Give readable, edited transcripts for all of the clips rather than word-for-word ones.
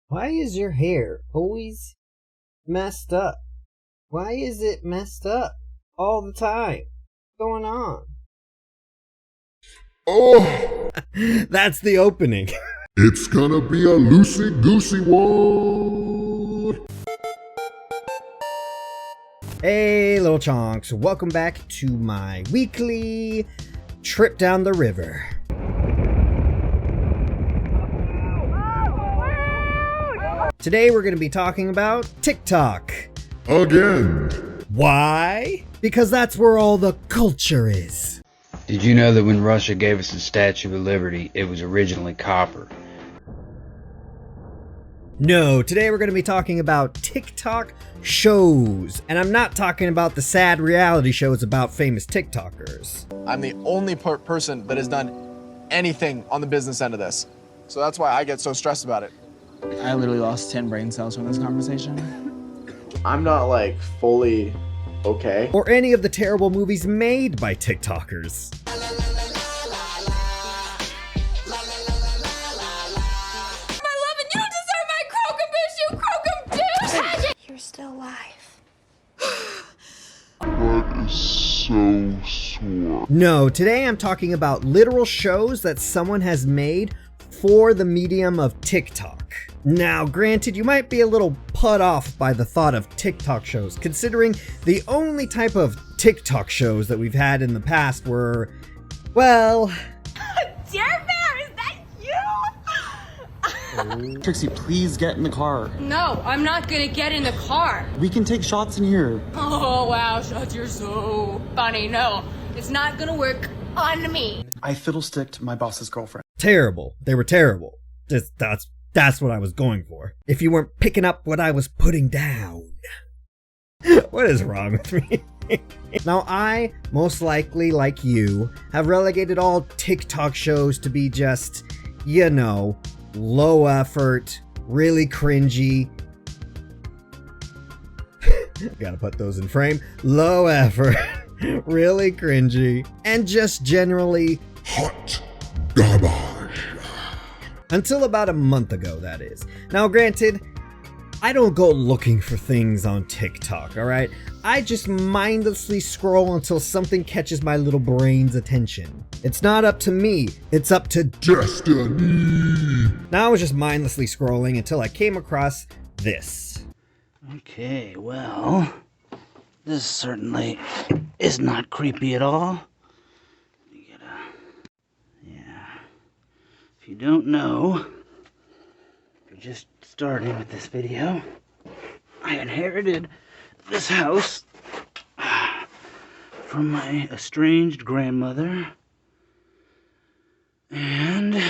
Why is your hair always messed up? Why is it messed up all the time? What's going on? Oh, That's the opening. it's gonna be a loosey-goosey one. Hey, little chonks. Welcome back to my weekly trip down the river. Today we're going to be talking about TikTok. Again. Why? Because that's where all the culture is. Did you know that when Russia gave us the Statue of Liberty, it was originally copper? No, today we're going to be talking about TikTok shows. And I'm not talking about the sad reality shows about famous TikTokers. I'm the only person that has done anything on the business end of this. So that's why I get so stressed about it. I literally lost 10 brain cells from this conversation. I'm not like fully okay. Or any of the terrible movies made by TikTokers. You're still alive. That is so sore. No, today I'm talking about literal shows that someone has made for the medium of TikTok. Now, granted, you might be a little put off by the thought of TikTok shows, considering the only type of TikTok shows that we've had in the past were, well... Dare Bear, is that you? Trixie, please get in the car. No, I'm not gonna get in the car. We can take shots in here. Oh wow, shots, you're so funny. No, it's not gonna work on me. I fiddlesticked my boss's girlfriend. Terrible. They were terrible. That's what I was going for. If you weren't picking up what I was putting down. What is wrong with me? Now, I, most likely like you, have relegated all TikTok shows to be just, you know, low effort, really cringy. Gotta put those in frame. Low effort, really cringy, and just generally Hot garbage. until about a month ago, that is. Now, granted, I don't go looking for things on TikTok, alright? I just mindlessly scroll until something catches my little brain's attention. It's not up to me, it's up to Destiny. Now I was just mindlessly scrolling until I came across this. Okay, well, this certainly is not creepy at all. If you don't know, if you're just starting with this video, I inherited this house from my estranged grandmother, and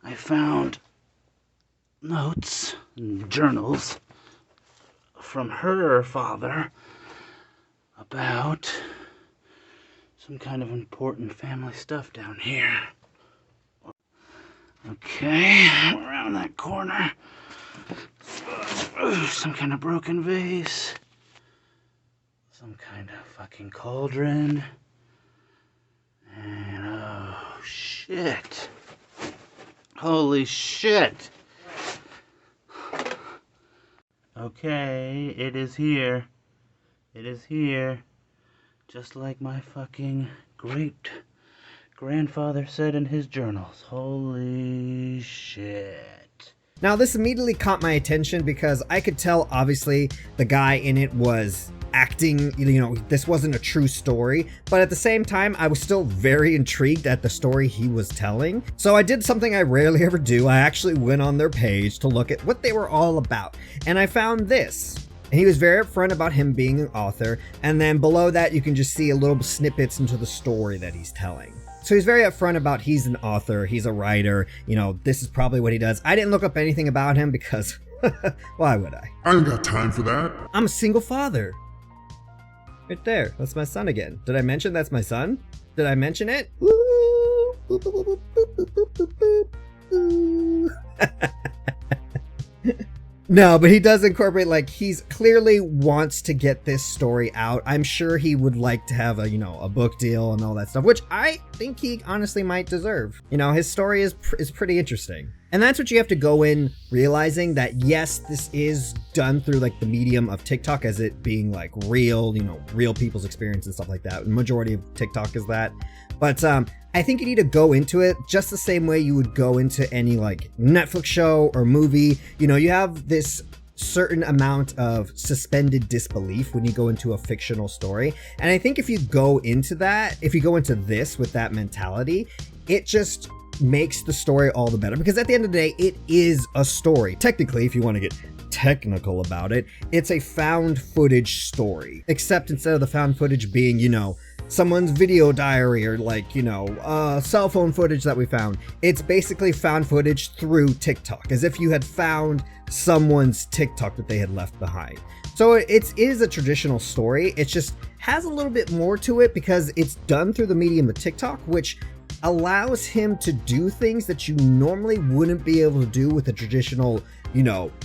I found notes and journals from her father about some kind of important family stuff down here. Okay, around that corner. Some kind of broken vase. Some kind of fucking cauldron. And oh shit. Holy shit. Okay, it is here. It is here. Just like my fucking great grandfather said in his journals. Holy shit. Now, this immediately caught my attention because I could tell, obviously, the guy in it was acting, you know, this wasn't a true story, but at the same time, I was still very intrigued at the story he was telling. So I did something I rarely ever do. I actually went on their page to look at what they were all about, and I found this. And he was very upfront about him being an author, and then below that, you can just see a little snippets into the story that he's telling. So he's very upfront about he's an author, he's a writer, you know, this is probably what he does. I didn't look up anything about him because, why would I? I ain't got time for that. I'm a single father. Right there, that's my son again. Did I mention that's my son? Did I mention it? Woo! Boop, boop, boop, boop, boop, boop, boop, boop. No, but he does incorporate, like, he's clearly wants to get this story out. I'm sure he would like to have a, you know, a book deal and all that stuff, which I think he honestly might deserve. You know, his story is pretty interesting. And that's what you have to go in realizing that, yes, this is done through like the medium of TikTok, as it being like real, real people's experience and stuff like that. The majority of TikTok is that. But I think you need to go into it just the same way you would go into any like Netflix show or movie. You have this certain amount of suspended disbelief when you go into a fictional story. And I think if you go into this with that mentality, it just makes the story all the better, because at the end of the day, it is a story. Technically, if you want to get technical about it, it's a found footage story, except instead of the found footage being, someone's video diary or like, cell phone footage that we found, it's basically found footage through TikTok, as if you had found someone's TikTok that they had left behind. So it is a traditional story. It just has a little bit more to it because it's done through the medium of TikTok, which allows him to do things that you normally wouldn't be able to do with a traditional,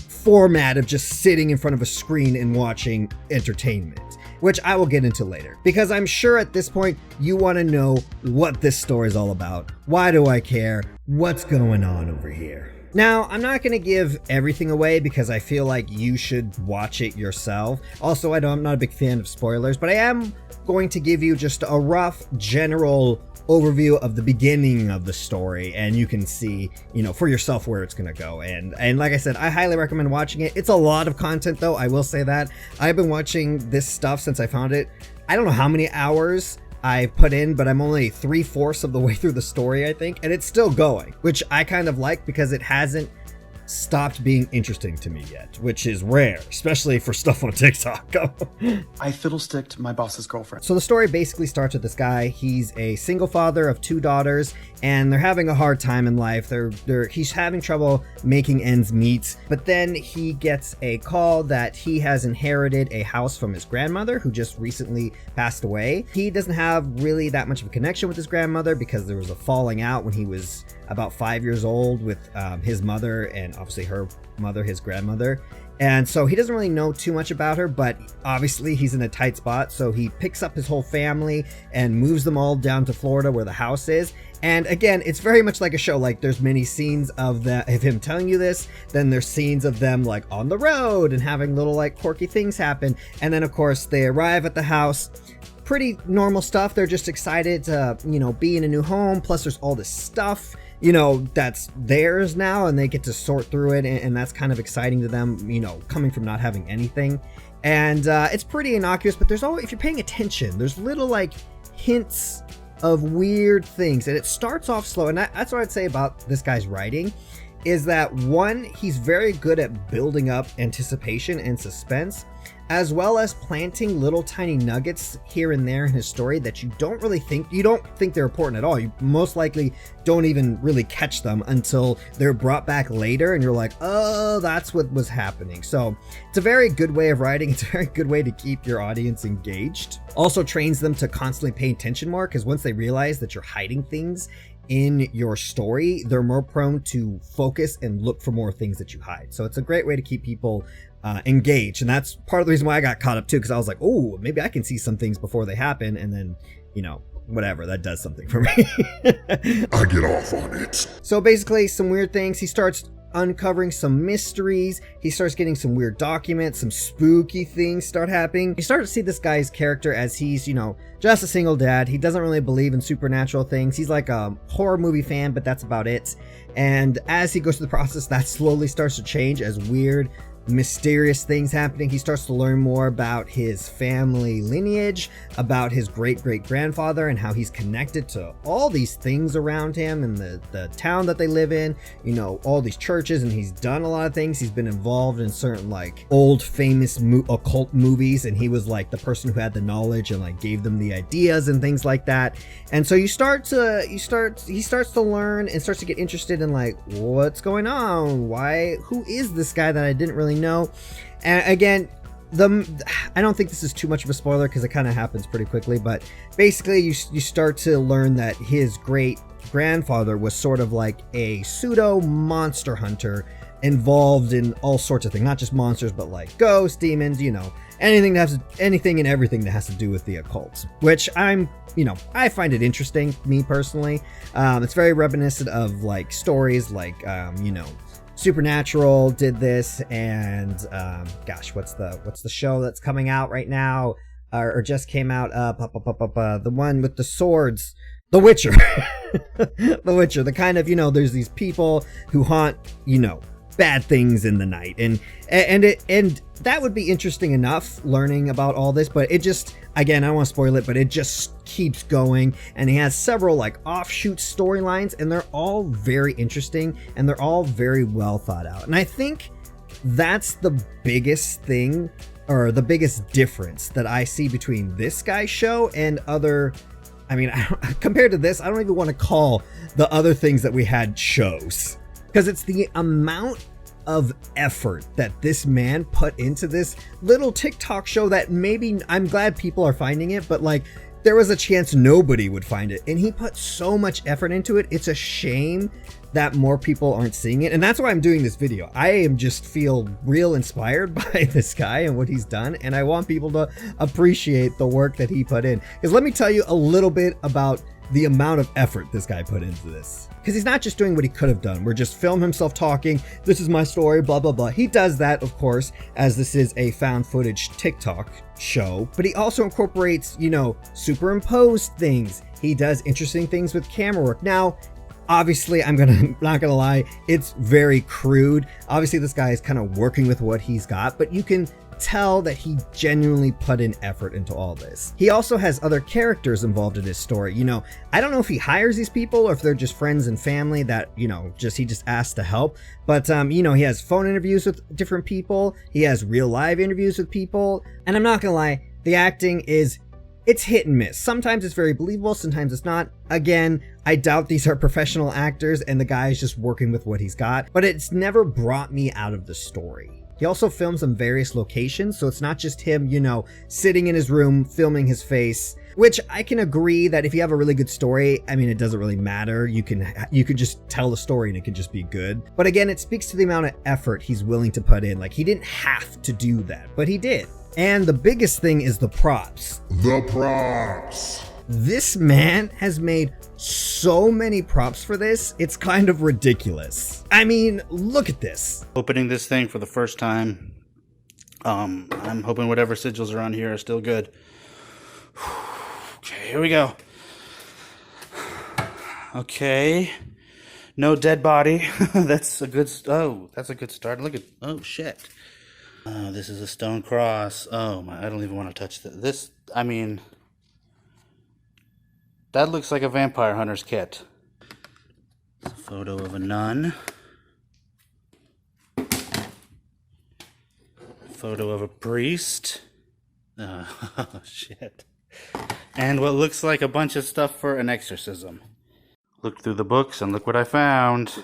format of just sitting in front of a screen and watching entertainment, which I will get into later, because I'm sure at this point you want to know what this story is all about. Why do I care? What's going on over here? Now, I'm not going to give everything away because I feel like you should watch it yourself. Also, I'm not a big fan of spoilers, but I am going to give you just a rough general overview of the beginning of the story, and you can see, for yourself where it's going to go. And like I said, I highly recommend watching it. It's a lot of content though, I will say that. I've been watching this stuff since I found it. I don't know how many hours I put in, but I'm only 3/4 of the way through the story, I think, and it's still going, which I kind of like because it hasn't stopped being interesting to me yet, which is rare, especially for stuff on TikTok. I fiddlesticked my boss's girlfriend. So the story basically starts with this guy. He's a single father of 2 daughters, and they're having a hard time in life. He's having trouble making ends meet, but then he gets a call that he has inherited a house from his grandmother, who just recently passed away. He doesn't have really that much of a connection with his grandmother because there was a falling out when he was about 5 years old with his mother, and obviously her mother, his grandmother. And so he doesn't really know too much about her, but obviously he's in a tight spot. So he picks up his whole family and moves them all down to Florida where the house is. And again, it's very much like a show. Like there's many scenes of him telling you this. Then there's scenes of them like on the road and having little like quirky things happen. And then of course they arrive at the house. Pretty normal stuff. They're just excited to, be in a new home. Plus there's all this stuff, that's theirs now, and they get to sort through it, and that's kind of exciting to them, coming from not having anything. And it's pretty innocuous, but there's always, if you're paying attention, there's little like hints of weird things, and it starts off slow. And that's what I'd say about this guy's writing, is that one, he's very good at building up anticipation and suspense, as well as planting little tiny nuggets here and there in his story that you don't think they're important at all. You most likely don't even really catch them until they're brought back later, and you're like, oh, that's what was happening. So it's a very good way of writing. It's a very good way to keep your audience engaged. Also trains them to constantly pay attention more, because once they realize that you're hiding things in your story, they're more prone to focus and look for more things that you hide. So it's a great way to keep people engaged, and that's part of the reason why I got caught up too, because I was like, oh, maybe I can see some things before they happen, and then whatever, that does something for me. I get off on it. So basically some weird things. He starts uncovering some mysteries. He starts getting some weird documents, some spooky things start happening. You start to see this guy's character as he's, just a single dad. He doesn't really believe in supernatural things. He's like a horror movie fan, but that's about it. And as he goes through the process, that slowly starts to change as weird, mysterious things happening. He starts to learn more about his family lineage, about his great-great-grandfather, and how he's connected to all these things around him and the town that they live in, all these churches, and he's done a lot of things. He's been involved in certain like old famous occult movies, and he was like the person who had the knowledge and like gave them the ideas and things like that. And so he starts to learn and starts to get interested in like, what's going on? Who is this guy that I didn't really know? And again, I don't think this is too much of a spoiler because it kind of happens pretty quickly, but basically you start to learn that his great grandfather was sort of like a pseudo monster hunter involved in all sorts of things, not just monsters, but like ghosts, demons, anything and everything that has to do with the occult, which I find it interesting, me personally. It's very reminiscent of like stories like, Supernatural did this, and what's the show that's coming out right now, or just came out? The one with the swords, The Witcher. The Witcher. The kind of, there's these people who haunt, bad things in the night, and that would be interesting enough, learning about all this, but it just, again, I don't want to spoil it, but it just keeps going, and he has several like offshoot storylines, and they're all very interesting, and they're all very well thought out. And I think that's the biggest thing, or the biggest difference that I see between this guy's show and other, compared to this, I don't even want to call the other things that we had shows, because it's the amount of effort that this man put into this little TikTok show that maybe, I'm glad people are finding it, but like there was a chance nobody would find it, and he put so much effort into it. It's a shame that more people aren't seeing it, and that's why I'm doing this video. I am just feel real inspired by this guy and what he's done, and I want people to appreciate the work that he put in, because let me tell you a little bit about the amount of effort this guy put into this, because he's not just doing what he could have done, where just film himself talking, this is my story, blah blah blah. He does that, of course, as this is a found footage TikTok show, but he also incorporates, superimposed things. He does interesting things with camera work. Now, obviously, not gonna lie, it's very crude. Obviously, this guy is kind of working with what he's got, but you can tell that he genuinely put in effort into all this. He also has other characters involved in his story. I don't know if he hires these people or if they're just friends and family that, he just asks to help. But, he has phone interviews with different people. He has real live interviews with people. And I'm not gonna lie, the acting it's hit and miss. Sometimes it's very believable, sometimes it's not. Again, I doubt these are professional actors and the guy is just working with what he's got, but it's never brought me out of the story. He also films in various locations, so it's not just him, sitting in his room filming his face, which I can agree that if you have a really good story, it doesn't really matter. You can just tell the story and it can just be good. But again, it speaks to the amount of effort he's willing to put in. Like, he didn't have to do that, but he did. And the biggest thing is the props. The props. This man has made so many props for this, it's kind of ridiculous. Look at this. Opening this thing for the first time. I'm hoping whatever sigils are on here are still good. Okay, here we go. Okay. No dead body. That's a good start. Look at, oh shit. Oh, this is a stone cross. Oh my, I don't even want to touch this. That looks like a vampire hunter's kit. It's a photo of a nun. Photo of a priest. Oh, shit. And what looks like a bunch of stuff for an exorcism. Looked through the books and look what I found.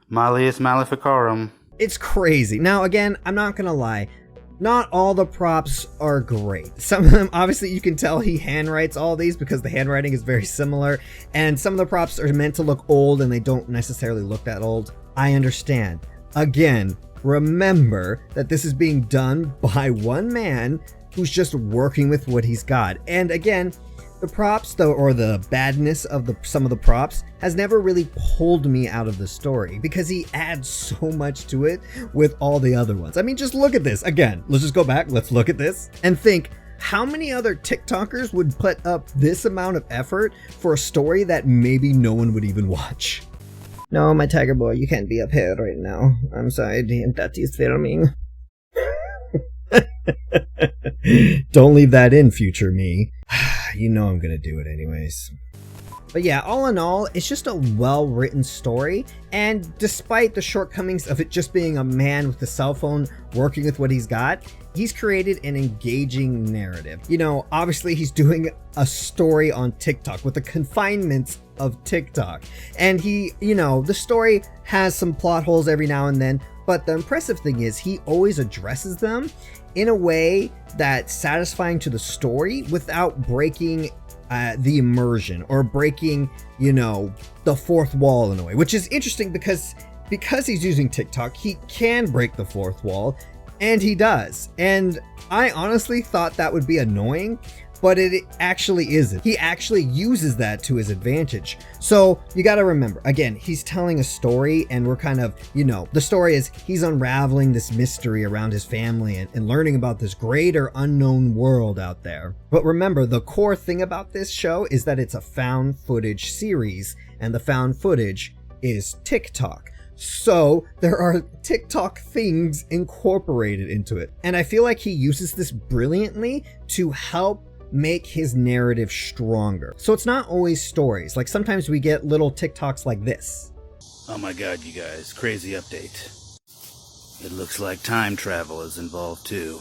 Malleus Maleficarum. It's crazy. Now, again, I'm not gonna lie. Not all the props are great. Some of them, obviously, you can tell he handwrites all these because the handwriting is very similar. And some of the props are meant to look old and they don't necessarily look that old. I understand. Again, remember that this is being done by one man who's just working with what he's got. And again, the props, though, or the badness of some of the props, has never really pulled me out of the story because he adds so much to it with all the other ones. Just look at this. Again, let's just go back. Let's look at this and think, how many other TikTokers would put up this amount of effort for a story that maybe no one would even watch? No, my tiger boy, you can't be up here right now. I'm sorry, that is filming. Don't leave that in, future me. You know I'm gonna do it anyways. But yeah, all in all, it's just a well-written story, and despite the shortcomings of it just being a man with a cell phone working with what he's got, he's created an engaging narrative. Obviously he's doing a story on TikTok with the confinements of TikTok, and the story has some plot holes every now and then, but the impressive thing is he always addresses them in a way that's satisfying to the story without breaking the immersion or breaking, you know, the fourth wall in a way, which is interesting because he's using TikTok, he can break the fourth wall, and he does. And I honestly thought that would be annoying, but it actually isn't. He actually uses that to his advantage. So you got to remember, again, he's telling a story, and we're kind of, you know, the story is he's unraveling this mystery around his family and learning about this greater unknown world out there. But remember, the core thing about this show is that it's a found footage series, and the found footage is TikTok. So there are TikTok things incorporated into it. And I feel like he uses this brilliantly to help make his narrative stronger. So it's not always stories. Like sometimes we get little TikToks like this. Oh my god, you guys, crazy update. It looks like time travel is involved too.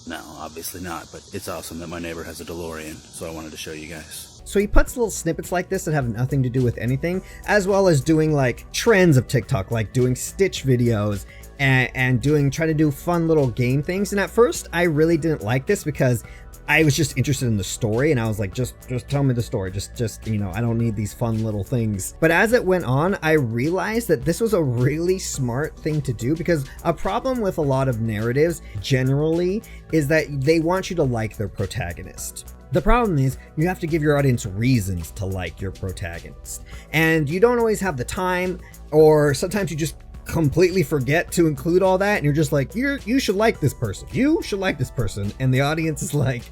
No, obviously not, but it's awesome that my neighbor has a DeLorean, so I wanted to show you guys. So he puts little snippets like this that have nothing to do with anything, as well as doing like trends of TikTok, like doing Stitch videos and trying to do fun little game things. And at first I really didn't like this because I was just interested in the story, and I was like, just tell me the story. Just, you know, I don't need these fun little things. But as it went on, I realized that this was a really smart thing to do, because a problem with a lot of narratives generally is that they want you to like their protagonist. The problem is you have to give your audience reasons to like your protagonist. And you don't always have the time, or sometimes you just completely forget to include all that, and you're just like, you should like this person. You should like this person. And the audience is like,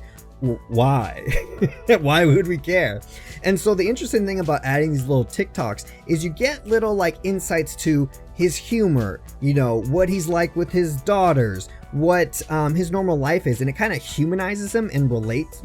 why? Why would we care? And so the interesting thing about adding these little TikToks is you get little like insights to his humor, you know, what he's like with his daughters, what his normal life is, and it kind of humanizes him and relates.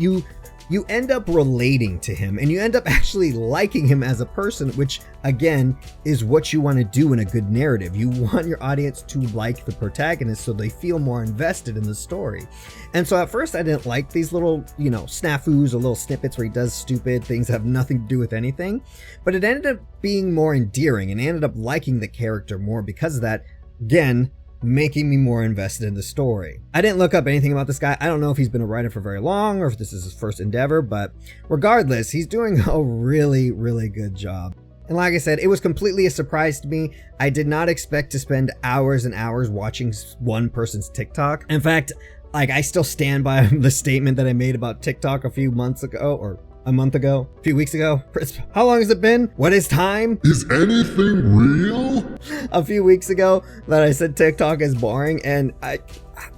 You end up relating to him, and you end up actually liking him as a person, which again is what you want to do in a good narrative. You want your audience to like the protagonist so they feel more invested in the story. And so at first I didn't like these little, you know, snafus or little snippets where he does stupid things that have nothing to do with anything, but it ended up being more endearing, and I ended up liking the character more because of that. Again, making me more invested in the story. I didn't look up anything about this guy. I don't know if he's been a writer for very long or if this is his first endeavor, but regardless, he's doing a really, really good job. And like I said, it was completely a surprise to me. I did not expect to spend hours and hours watching one person's TikTok. In fact, like, I still stand by the statement that I made about TikTok a few months ago, or a month ago, a few weeks ago. How long has it been? What is time? Is anything real? A few weeks ago that I said TikTok is boring, and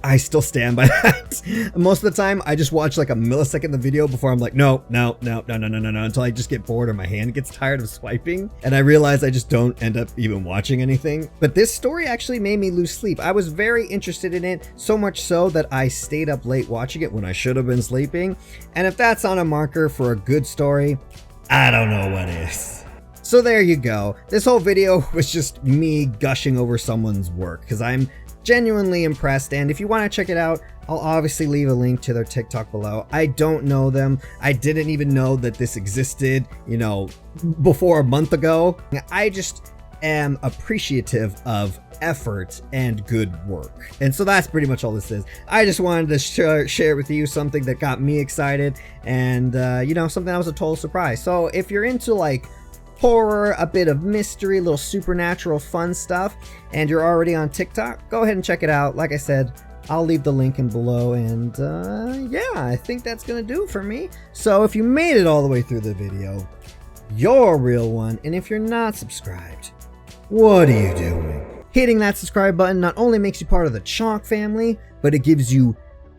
I still stand by that. Most of the time, I just watch like a millisecond of the video before I'm like, no, until I just get bored or my hand gets tired of swiping, and I realize I just don't end up even watching anything. But this story actually made me lose sleep. I was very interested in it, so much so that I stayed up late watching it when I should have been sleeping. And if that's not a marker for a good story, I don't know what is. So there you go. This whole video was just me gushing over someone's work, because I'm genuinely impressed, and if you want to check it out, I'll obviously leave a link to their TikTok below. I don't know them. I didn't even know that this existed, you know, before a month ago. I just am appreciative of effort and good work. And so that's pretty much all this is. I just wanted to share with you something that got me excited, and you know, something that was a total surprise. So if you're into like horror, a bit of mystery, a little supernatural fun stuff, and you're already on TikTok, go ahead and check it out. Like I said, I'll leave the link in below, and yeah, I think that's gonna do it for me. So if you made it all the way through the video, you're a real one, and if you're not subscribed, what are you doing? Hitting that subscribe button not only makes you part of the Chonk family, but it gives you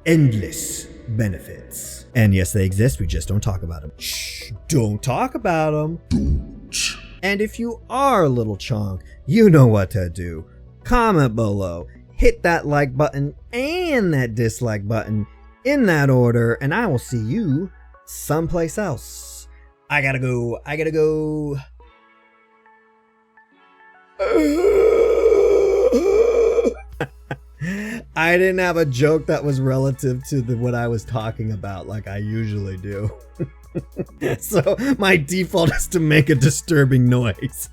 endless benefits. And yes, they exist, we just don't talk about them. Shh, don't talk about them. And if you are a little chonk, you know what to do. Comment below, hit that like button and that dislike button in that order, and I will see you someplace else. I gotta go. I didn't have a joke that was relative to what I was talking about like I usually do. So my default is to make a disturbing noise.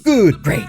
Good, great.